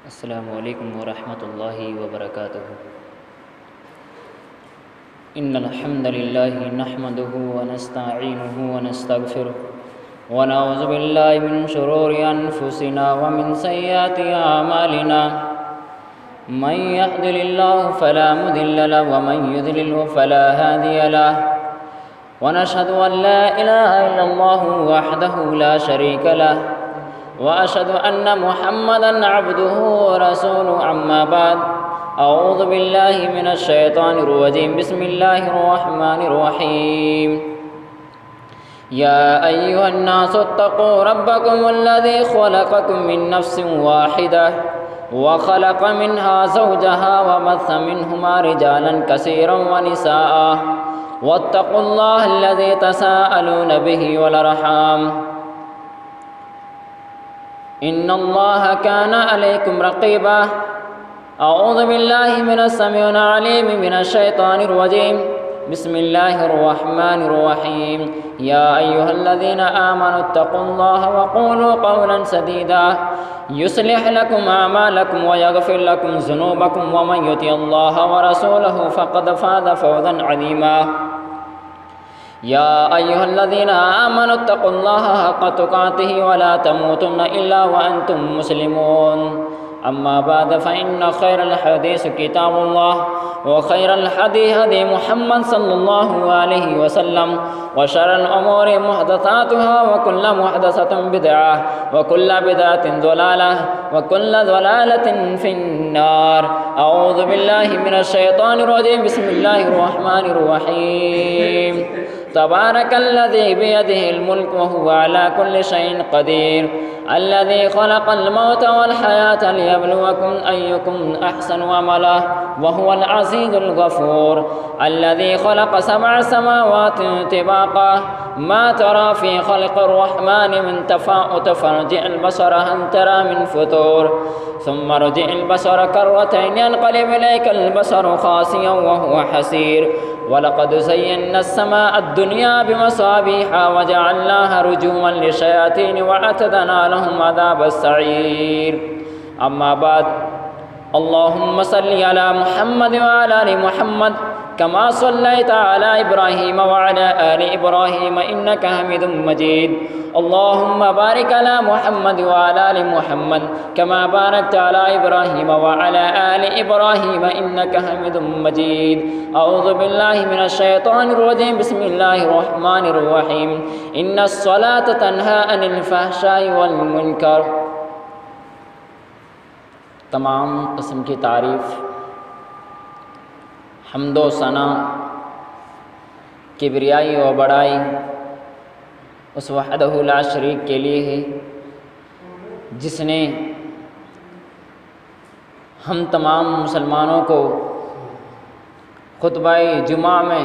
السلام علیکم ورحمۃ اللہ وبرکاتہ۔ ان الحمد للہ نحمده ونستعینه ونستغفره ونعوذ باللہ من شرور انفسنا ومن سیئات اعمالنا من يهد الله فلا مضل له ومن يضلل فلا هادي له ونشهد ان لا اله الا الله وحده لا شريك له وأشهد أن محمدًا عبده ورسوله أما بعد أعوذ بالله من الشيطان الرجيم بسم الله الرحمن الرحيم يا أيها الناس اتقوا ربكم الذي خلقكم من نفس واحدة وخلق منها زوجها وبث منهما رجالا كثيرا ونساء واتقوا الله الذي تساءلون به والأرحام ان الله كان عليكم رقيبا اعوذ بالله من السميع العليم من الشيطان الرجيم بسم الله الرحمن الرحيم يا ايها الذين امنوا اتقوا الله وقولوا قولا سديدا يصلح لكم اعمالكم ويغفر لكم ذنوبكم ومن يطع الله ورسوله فقد فاز فوزا عظيما يا أيها الذين آمنوا اتقوا الله حق تقاته ولا تموتن إلا وأنتم مسلمون أما بعد فإن خير الحديث كتاب الله وخير الهدي هدي محمد صلى الله عليه وسلم وشر الأمور محدثاتها وكل محدثة بدعة وكل بدعة ضلالة وكل ضلالة في النار أعوذ بالله من الشيطان الرجيم بسم الله الرحمن الرحيم تبارك الذي بيده الملك وهو على كل شيء قدير الذي خلق الموت والحياة ليبلوكم أيكم أحسن عملا وهو العزيز الغفور الذي خلق 7 سماوات طباقا ما ترى في خلق الرحمن من تفاوت فارجع البصر هل ترى من فطور ثم ارجع البصر كرتين ينقلب إليك البصر خاسئا وهو حسير وَلَقَدْ زَيَّنَّا السَّمَاءَ الدُّنْيَا بِمَصَابِيحَ وَجَعَلْنَاهَا رُجُومًا لِلشَّيَاطِينِ وَأَعْتَدْنَا لَهُمْ عَذَابَ السَّعِيرِ أما بعد اللهم صل على محمد وعلى آل محمد كما صليت على إبراهيم وعلى آل إبراهيم إنك حميد مجيد اللهم بارك على محمد وعلى آل محمد كما باركت على إبراهيم وعلى آل إبراهيم إنك حميد مجيد أعوذ بالله من الشيطان الرجيم بسم الله الرحمن الرحيم إن الصلاة تنهى عن الفحشاء والمنكر۔ تمام قسم کی تعریف، حمد و ثنا، کبریائی و بڑائی اس وحدہ لا شریک کے لیے ہے جس نے ہم تمام مسلمانوں کو خطبہ جمعہ میں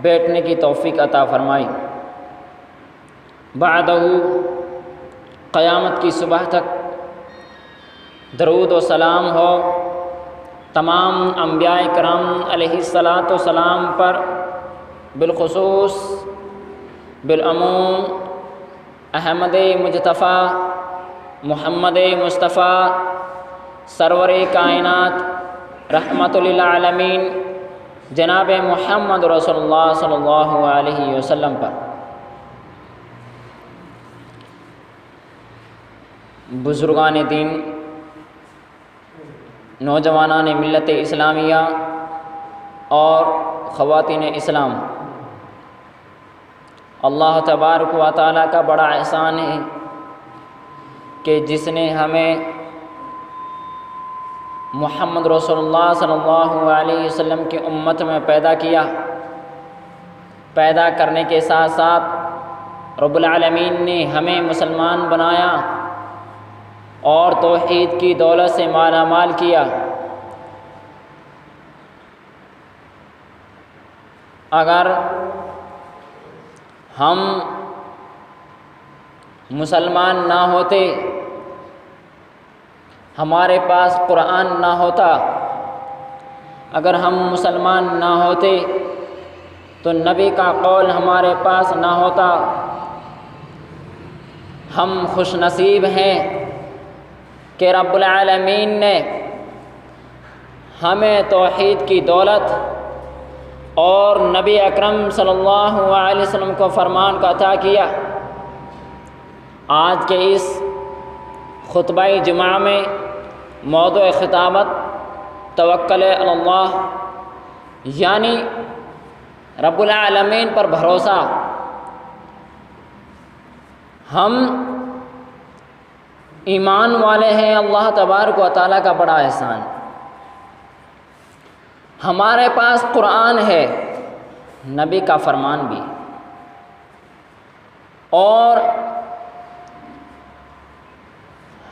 بیٹھنے کی توفیق عطا فرمائی۔ بعدہ قیامت کی صبح تک درود و سلام ہو تمام انبیاء کرام علیہ الصلاۃ والسلام پر، بالخصوص بالعموم احمد مجتبیٰ محمد مصطفیٰ سرور کائنات رحمت للعالمین جناب محمد رسول اللہ صلی اللہ علیہ وسلم پر۔ بزرگان دین، نوجوانان ملت اسلامیہ اور خواتین اسلام، اللہ تبارک و تعالیٰ کا بڑا احسان ہے کہ جس نے ہمیں محمد رسول اللہ صلی اللہ علیہ وسلم کی امت میں پیدا کیا۔ پیدا کرنے کے ساتھ ساتھ رب العالمین نے ہمیں مسلمان بنایا اور توحید کی دولت سے مالا مال کیا۔ اگر ہم مسلمان نہ ہوتے، ہمارے پاس قرآن نہ ہوتا، اگر ہم مسلمان نہ ہوتے تو نبی کا قول ہمارے پاس نہ ہوتا۔ ہم خوش نصیب ہیں کہ رب العالمین نے ہمیں توحید کی دولت اور نبی اکرم صلی اللہ علیہ وسلم کو فرمان کو عطا کیا۔ آج کے اس خطبہ جمعہ میں موضوع خطابت توکل علی اللہ، یعنی رب العالمین پر بھروسہ۔ ہم ایمان والے ہیں، اللہ تبارک و تعالیٰ کا بڑا احسان۔ ہمارے پاس قرآن ہے، نبی کا فرمان بھی، اور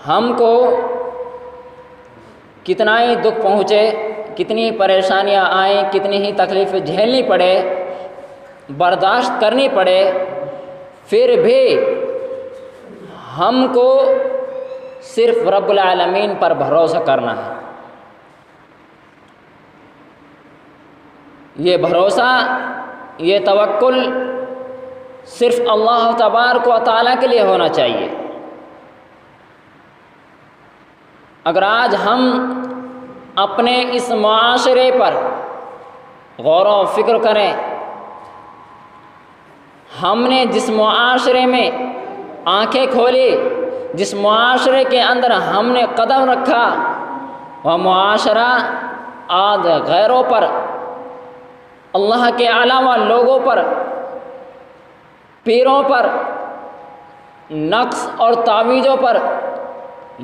ہم کو کتنا ہی دکھ پہنچے، کتنی پریشانیاں آئیں، کتنی ہی تکلیفیں جھیلنی پڑے، برداشت کرنی پڑے، پھر بھی ہم کو صرف رب العالمین پر بھروسہ کرنا ہے۔ یہ بھروسہ، یہ توکل صرف اللہ تبارک و تعالیٰ کے لیے ہونا چاہیے۔ اگر آج ہم اپنے اس معاشرے پر غور و فکر کریں، ہم نے جس معاشرے میں آنکھیں کھولی، جس معاشرے کے اندر ہم نے قدم رکھا، وہ معاشرہ آج غیروں پر، اللہ کے علاوہ لوگوں پر، پیروں پر، نقش اور تعویذوں پر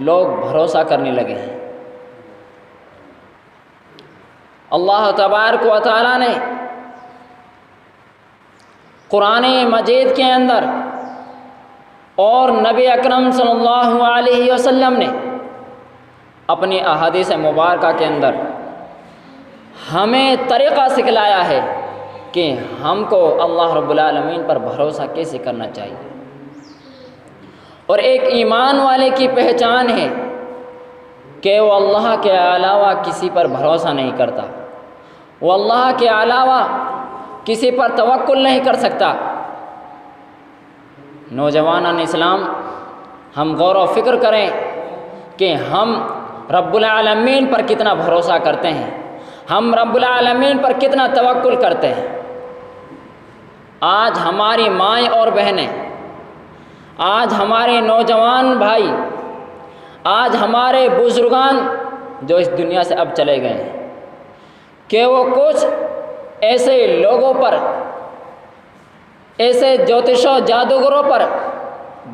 لوگ بھروسہ کرنے لگے ہیں۔ اللہ تبارک و تعالیٰ نے قرآن مجید کے اندر اور نبی اکرم صلی اللہ علیہ وسلم نے اپنی احادیث مبارکہ کے اندر ہمیں طریقہ سکھلایا ہے کہ ہم کو اللہ رب العالمین پر بھروسہ کیسے کرنا چاہیے۔ اور ایک ایمان والے کی پہچان ہے کہ وہ اللہ کے علاوہ کسی پر بھروسہ نہیں کرتا، وہ اللہ کے علاوہ کسی پر توکل نہیں کر سکتا۔ نوجوانان اسلام، ہم غور و فکر کریں کہ ہم رب العالمین پر کتنا بھروسہ کرتے ہیں، ہم رب العالمین پر کتنا توکل کرتے ہیں۔ آج ہماری مائیں اور بہنیں، آج ہمارے نوجوان بھائی، آج ہمارے بزرگان جو اس دنیا سے اب چلے گئے ہیں، کہ وہ کچھ ایسے لوگوں پر، ایسے جوتش و جادوگروں پر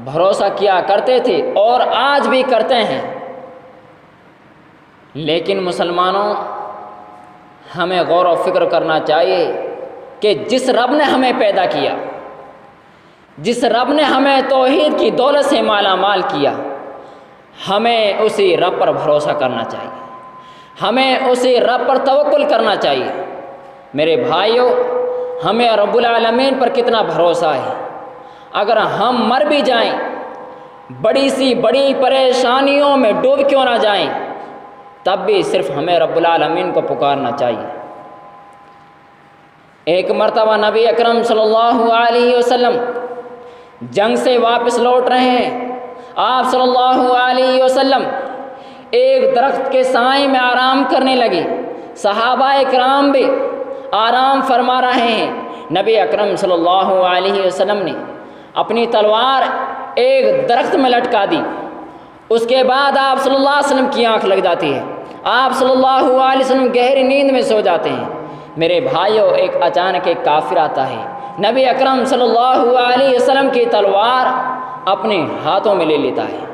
بھروسہ کیا کرتے تھے اور آج بھی کرتے ہیں۔ لیکن مسلمانوں، ہمیں غور و فکر کرنا چاہیے کہ جس رب نے ہمیں پیدا کیا، جس رب نے ہمیں توحید کی دولت سے مالا مال کیا، ہمیں اسی رب پر بھروسہ کرنا چاہیے، ہمیں اسی رب پر توکل کرنا چاہیے۔ میرے بھائیوں، ہمیں رب العالمین پر کتنا بھروسہ ہے۔ اگر ہم مر بھی جائیں، بڑی سی بڑی پریشانیوں میں ڈوب کیوں نہ جائیں، تب بھی صرف ہمیں رب العالمین کو پکارنا چاہیے۔ ایک مرتبہ نبی اکرم صلی اللہ علیہ وسلم جنگ سے واپس لوٹ رہے ہیں۔ آپ صلی اللہ علیہ وسلم ایک درخت کے سائے میں آرام کرنے لگے، صحابہ کرام بھی آرام فرما رہے ہیں۔ نبی اکرم صلی اللہ علیہ وسلم نے اپنی تلوار ایک درخت میں لٹکا دی۔ اس کے بعد آپ صلی اللہ علیہ وسلم کی آنکھ لگ جاتی ہے، آپ صلی اللہ علیہ وسلم گہری نیند میں سو جاتے ہیں۔ میرے بھائیوں، ایک اچانک ایک کافر آتا ہے، نبی اکرم صلی اللہ علیہ وسلم کی تلوار اپنے ہاتھوں میں لے لیتا ہے،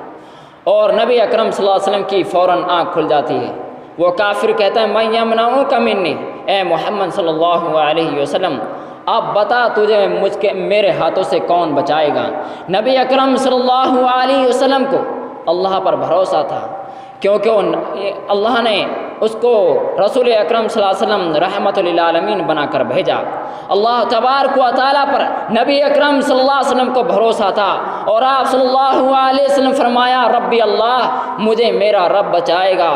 اور نبی اکرم صلی اللہ علیہ وسلم کی فوراً آنکھ کھل جاتی ہے۔ وہ کافر کہتا ہے، من یمنعک منی، اے محمد صلی اللہ علیہ وسلم، اب بتا تجھے میرے ہاتھوں سے کون بچائے گا۔ نبی اکرم صلی اللہ علیہ وسلم کو اللہ پر بھروسہ تھا، کیونکہ اللہ نے اس کو رسول اکرم صلی اللہ علیہ وسلم رحمت للعالمین بنا کر بھیجا۔ اللہ تبارک و تعالیٰ پر نبی اکرم صلی اللہ علیہ وسلم کو بھروسہ تھا، اور آپ صلی اللہ علیہ وسلم فرمایا، ربی اللہ، مجھے میرا رب بچائے گا۔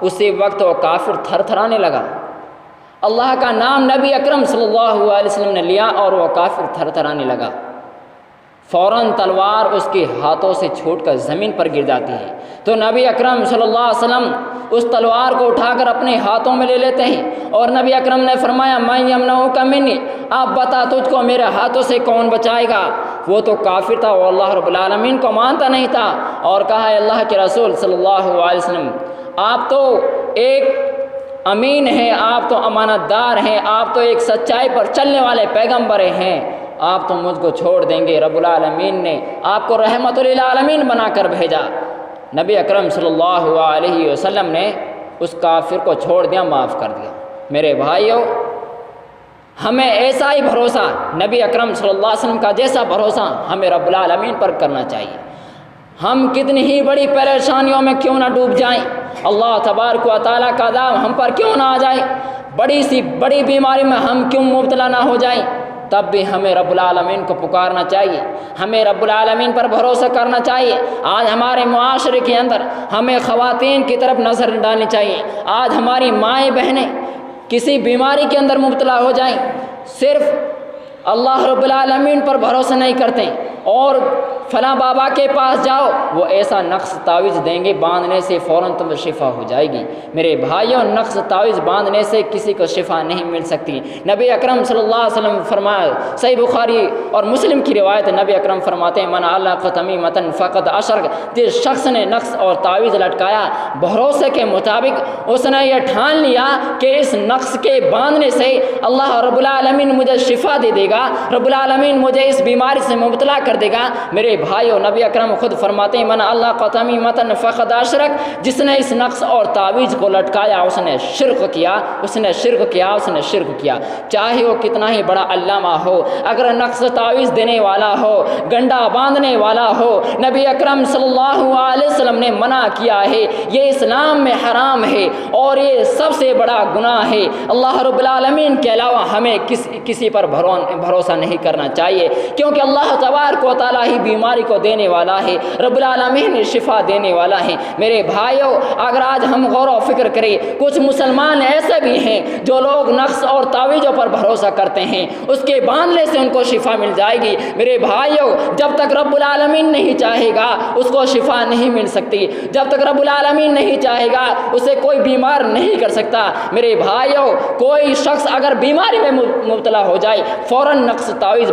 اسی وقت وہ کافر تھر تھرانے لگا۔ اللہ کا نام نبی اکرم صلی اللہ علیہ وسلم نے لیا اور وہ کافر تھر تھرانے لگا۔ فوراً تلوار اس کے ہاتھوں سے چھوٹ کر زمین پر گر جاتی ہے۔ تو نبی اکرم صلی اللہ علیہ وسلم اس تلوار کو اٹھا کر اپنے ہاتھوں میں لے لیتے ہیں اور نبی اکرم نے فرمایا میں یمنعک منی، اب بتا تجھ کو میرے ہاتھوں سے کون بچائے گا؟ وہ تو کافر تھا، وہ اللہ رب العالمین کو مانتا نہیں تھا، اور کہا ہے اللہ کے رسول صلی اللہ علیہ وسلم آپ تو ایک امین ہیں، آپ تو امانت دار ہیں، آپ تو ایک سچائی پر چلنے والے پیغمبر ہیں، آپ تو مجھ کو چھوڑ دیں گے؟ رب العالمین نے آپ کو رحمت للعالمین بنا کر بھیجا۔ نبی اکرم صلی اللہ علیہ وسلم نے اس کافر کو چھوڑ دیا، معاف کر دیا۔ میرے بھائیوں، ہمیں ایسا ہی بھروسہ نبی اکرم صلی اللہ علیہ وسلم کا جیسا بھروسہ ہمیں رب العالمین پر کرنا چاہیے۔ ہم کتنی ہی بڑی پریشانیوں میں کیوں نہ ڈوب جائیں، اللہ تبارک و تعالیٰ کا عذاب ہم پر کیوں نہ آ جائے، بڑی سی بڑی بیماری میں ہم کیوں مبتلا نہ ہو جائیں، تب بھی ہمیں رب العالمین کو پکارنا چاہیے، ہمیں رب العالمین پر بھروسہ کرنا چاہیے۔ آج ہمارے معاشرے کے اندر ہمیں خواتین کی طرف نظر ڈالنی چاہیے۔ آج ہماری مائیں بہنیں کسی بیماری کے اندر مبتلا ہو جائیں، صرف اللہ رب العالمین پر بھروسہ نہیں کرتے اور فلاں بابا کے پاس جاؤ، وہ ایسا نقش تعویذ دیں گے، باندھنے سے فوراً تمہیں شفا ہو جائے گی۔ میرے بھائیوں، نقش تعویذ باندھنے سے کسی کو شفا نہیں مل سکتی۔ نبی اکرم صلی اللہ علیہ وسلم فرمایا، صحیح بخاری اور مسلم کی روایت، نبی اکرم فرماتے ہیں من علق تمیمۃ فقد اشرک، جس شخص نے نقش اور تعویذ لٹکایا بھروسے کے مطابق اس نے یہ ٹھان لیا کہ اس نقش کے باندھنے سے اللہ رب العالمین مجھے شفا دے دے گا، رب العالمین مجھے اس بیماری سے مبتلا کر دے گا۔ میرے بھائیو، نبی اکرم خود فرماتے ہیں من علق تمیمۃ فقد اشرک، جس نے اس نقش اور تعویذ کو لٹکایا اس نے شرک کیا، اس نے شرک کیا، اس نے شرک کیا۔ چاہے وہ کتنا ہی بڑا علامہ ہو، اگر نقش تعویذ دینے والا ہو، گنڈا باندھنے والا ہو، نبی اکرم صلی اللہ علیہ وسلم نے منع کیا ہے، یہ اسلام میں حرام ہے اور یہ سب سے بڑا گناہ ہے۔ اللہ رب العالمین کے علاوہ ہمیں کسی پر بھروسہ نہیں کرنا چاہیے، کیونکہ اللہ تبارک و تعالیٰ ہی بیماری کو دینے والا ہے، رب العالمین شفا دینے والا ہے۔ میرے بھائیوں، اگر آج ہم غور و فکر کریں، کچھ مسلمان ایسے بھی ہیں جو لوگ نقش اور تعویذوں پر بھروسہ کرتے ہیں، اس کے باندھنے سے ان کو شفا مل جائے گی۔ میرے بھائیوں، جب تک رب العالمین نہیں چاہے گا اس کو شفا نہیں مل سکتی، جب تک رب العالمین نہیں چاہے گا اسے کوئی بیمار نہیں کر سکتا۔ میرے بھائیوں، کوئی شخص اگر بیماری میں مبتلا ہو جائے فوراً نقش تعویذ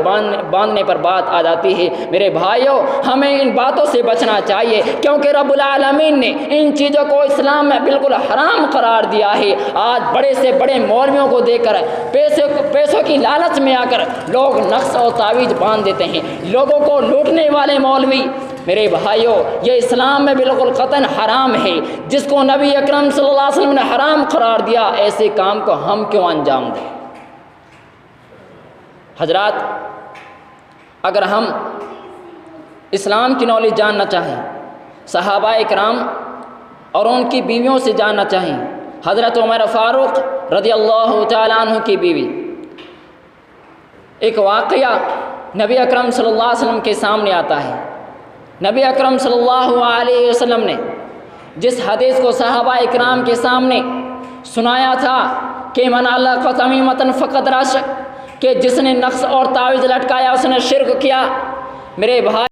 باندھنے پر بات آ جاتی ہے۔ میرے بھائیوں، ہمیں ان باتوں سے بچنا چاہیے، کیونکہ رب العالمین نے ان چیزوں کو اسلام میں بالکل حرام قرار دیا ہے۔ آج بڑے سے بڑے مولویوں کو دے کر پیسوں کی لالچ میں آ کر لوگ نقش اور تعویذ باندھ دیتے ہیں، لوگوں کو لوٹنے والے مولوی۔ میرے بھائیوں، یہ اسلام میں بالکل قطعاً حرام ہے، جس کو نبی اکرم صلی اللہ علیہ وسلم نے حرام قرار دیا، ایسے کام کو ہم کیوں انجام دیں؟ حضرات، اگر ہم اسلام کی نالج جاننا چاہیں، صحابہ اکرام اور ان کی بیویوں سے جاننا چاہیں، حضرت عمر فاروق رضی اللہ تعالیٰ عنہ کی بیوی، ایک واقعہ نبی اکرم صلی اللہ علیہ وسلم کے سامنے آتا ہے۔ نبی اکرم صلی اللہ علیہ وسلم نے جس حدیث کو صحابہ اکرام کے سامنے سنایا تھا کہ من علق تمیمۃ فقد اشرک، کہ جس نے نقش اور تعویذ لٹکایا اس نے شرک کیا، میرے بھائی